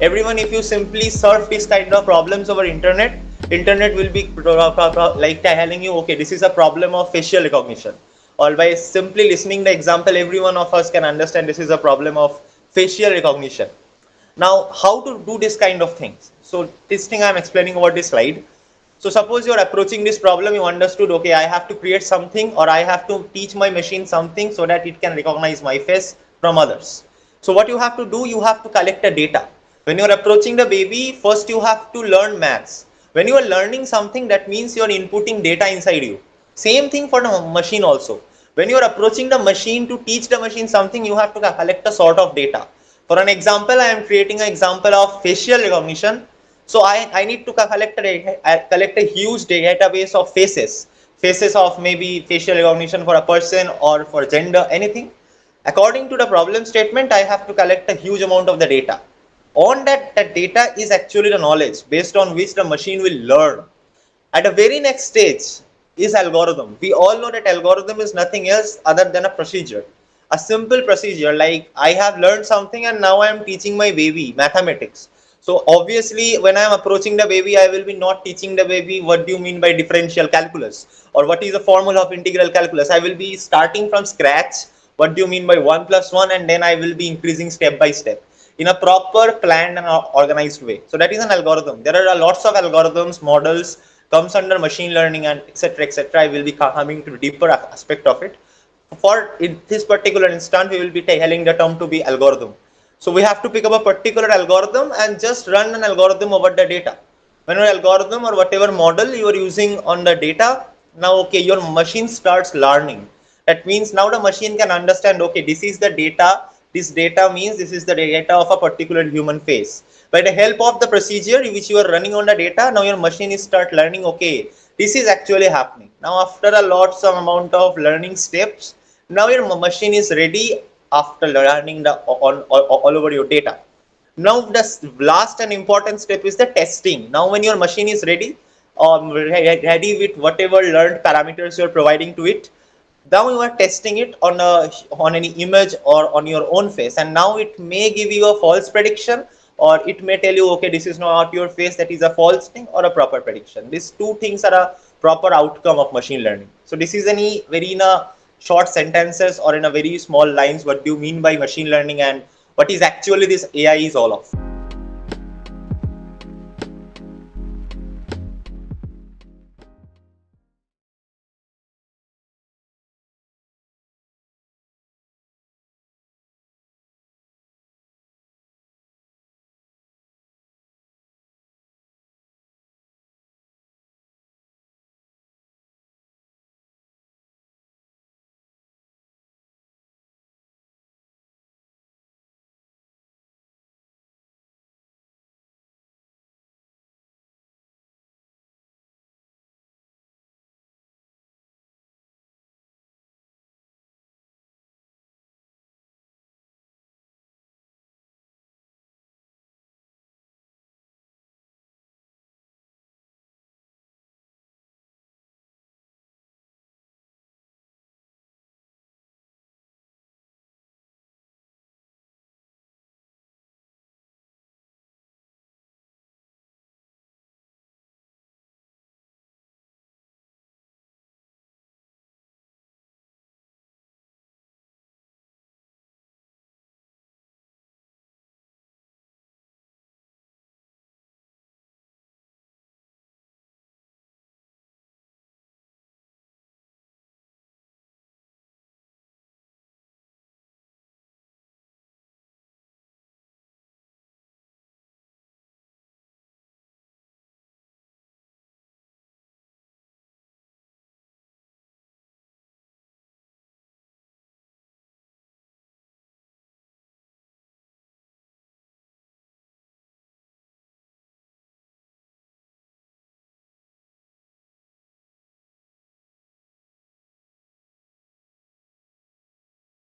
Everyone, if you simply search this kind of problems over internet will be like telling you, okay, this is a problem of facial recognition. Or by simply listening the example, every one of us can understand this is a problem of facial recognition. Now, how to do this kind of things? So this thing I'm explaining about this slide. So suppose you're approaching this problem, you understood, okay, I have to create something or I have to teach my machine something so that it can recognize my face from others. So what you have to do, you have to collect the data. When you're approaching the baby, first you have to learn maths. When you are learning something, that means you're inputting data inside you. Same thing for the machine also. When you're approaching the machine to teach the machine something, you have to collect a sort of data. For an example, I am creating an example of facial recognition. So I need to collect a huge database of faces of maybe facial recognition for a person or for gender, anything. According to the problem statement, I have to collect a huge amount of the data. On that data is actually the knowledge based on which the machine will learn. At the very next stage is algorithm. We all know that algorithm is nothing else other than a procedure. A simple procedure like I have learned something and now I am teaching my baby mathematics. So obviously when I am approaching the baby, I will be not teaching the baby what do you mean by differential calculus or what is the formula of integral calculus. I will be starting from scratch. What do you mean by 1 plus 1, and then I will be increasing step by step in a proper planned and organized way. So that is an algorithm. There are lots of algorithms, models comes under machine learning and etc etc. I will be coming to deeper aspect of it. For in this particular instance, we will be telling the term to be algorithm. So we have to pick up a particular algorithm and just run an algorithm over the data. When your algorithm or whatever model you are using on the data, now okay, your machine starts learning. That means now the machine can understand, okay, this is the data. This data means this is the data of a particular human face. By the help of the procedure which you are running on the data, now your machine is start learning, okay, this is actually happening. Now after a lots of amount of learning steps, now your machine is ready after learning the all over your data. Now the last and important step is the testing. Now when your machine is ready, ready with whatever learned parameters you are providing to it, now you are testing it on any image or on your own face, and now it may give you a false prediction, or it may tell you, okay, this is not your face, that is a false thing or a proper prediction. These two things are a proper outcome of machine learning. So this is any very in a short sentences or in a very small lines what do you mean by machine learning and what is actually this AI is all of.